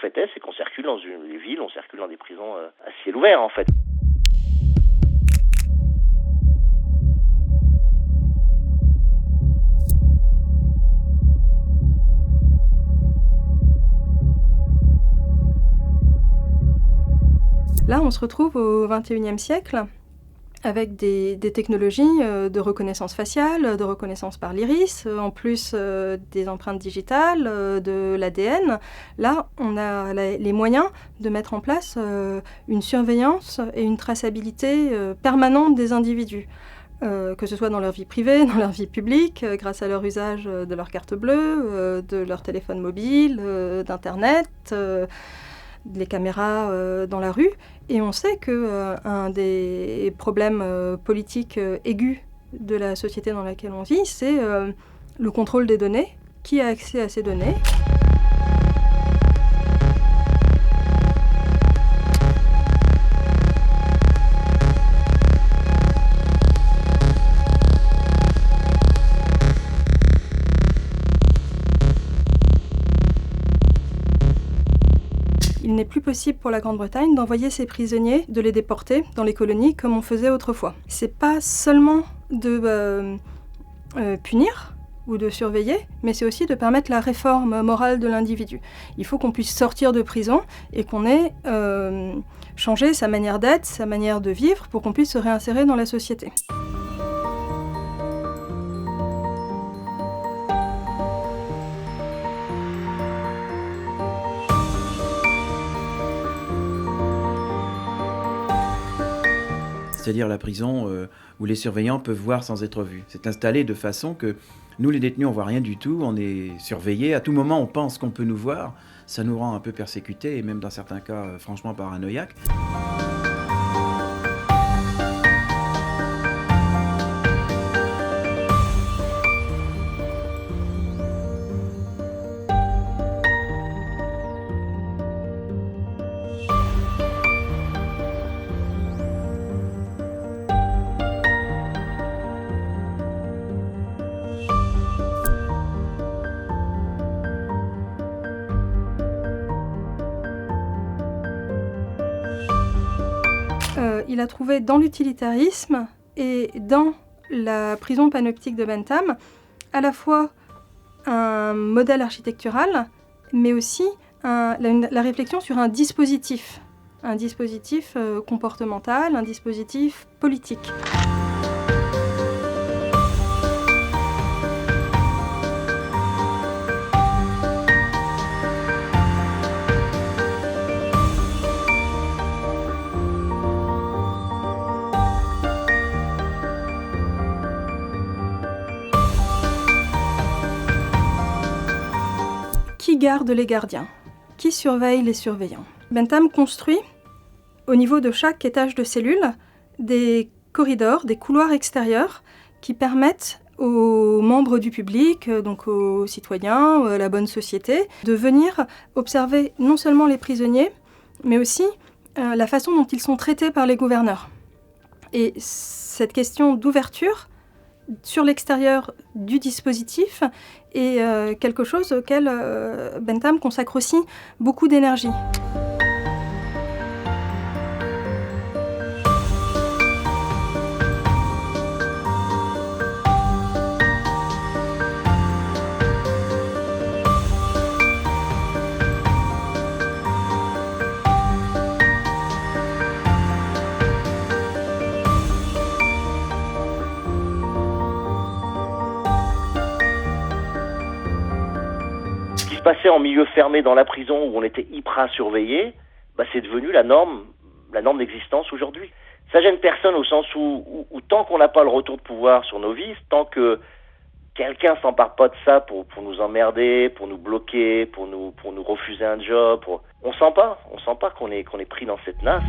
fait est, c'est qu'on circule dans les villes, on circule dans des prisons à ciel ouvert, en fait. Là, on se retrouve au XXIe siècle avec des technologies de reconnaissance faciale, de reconnaissance par l'iris, en plus des empreintes digitales, de l'ADN. Là, on a les moyens de mettre en place une surveillance et une traçabilité permanente des individus. Que ce soit dans leur vie privée, dans leur vie publique, grâce à leur usage de leur carte bleue, de leur téléphone mobile, d'Internet, les caméras dans la rue. Et on sait qu'un des problèmes politiques aigus de la société dans laquelle on vit, c'est le contrôle des données. Qui a accès à ces données ? Il n'est plus possible pour la Grande-Bretagne d'envoyer ses prisonniers, de les déporter dans les colonies comme on faisait autrefois. C'est pas seulement de punir ou de surveiller, mais c'est aussi de permettre la réforme morale de l'individu. Il faut qu'on puisse sortir de prison et qu'on ait changé sa manière d'être, sa manière de vivre pour qu'on puisse se réinsérer dans la société. C'est-à-dire la prison où les surveillants peuvent voir sans être vus. C'est installé de façon que nous, les détenus, on ne voit rien du tout, on est surveillés. À tout moment, on pense qu'on peut nous voir. Ça nous rend un peu persécutés et même dans certains cas, franchement paranoïaques. Il a trouvé dans l'utilitarisme et dans la prison panoptique de Bentham à la fois un modèle architectural, mais aussi la réflexion sur un dispositif comportemental, un dispositif politique. Qui garde les gardiens ? Qui surveille les surveillants ? Bentham construit, au niveau de chaque étage de cellule, des corridors, des couloirs extérieurs qui permettent aux membres du public, donc aux citoyens, à la bonne société, de venir observer non seulement les prisonniers, mais aussi la façon dont ils sont traités par les gouverneurs. Et cette question d'ouverture sur l'extérieur du dispositif est quelque chose auquel Bentham consacre aussi beaucoup d'énergie. Passé en milieu fermé dans la prison où on était hyper surveillé, c'est devenu la norme d'existence aujourd'hui. Ça gêne personne au sens où tant qu'on n'a pas le retour de pouvoir sur nos vies, tant que quelqu'un s'empare pas de ça pour nous emmerder, pour nous bloquer, pour nous refuser un job, on sent pas qu'on est pris dans cette nasse.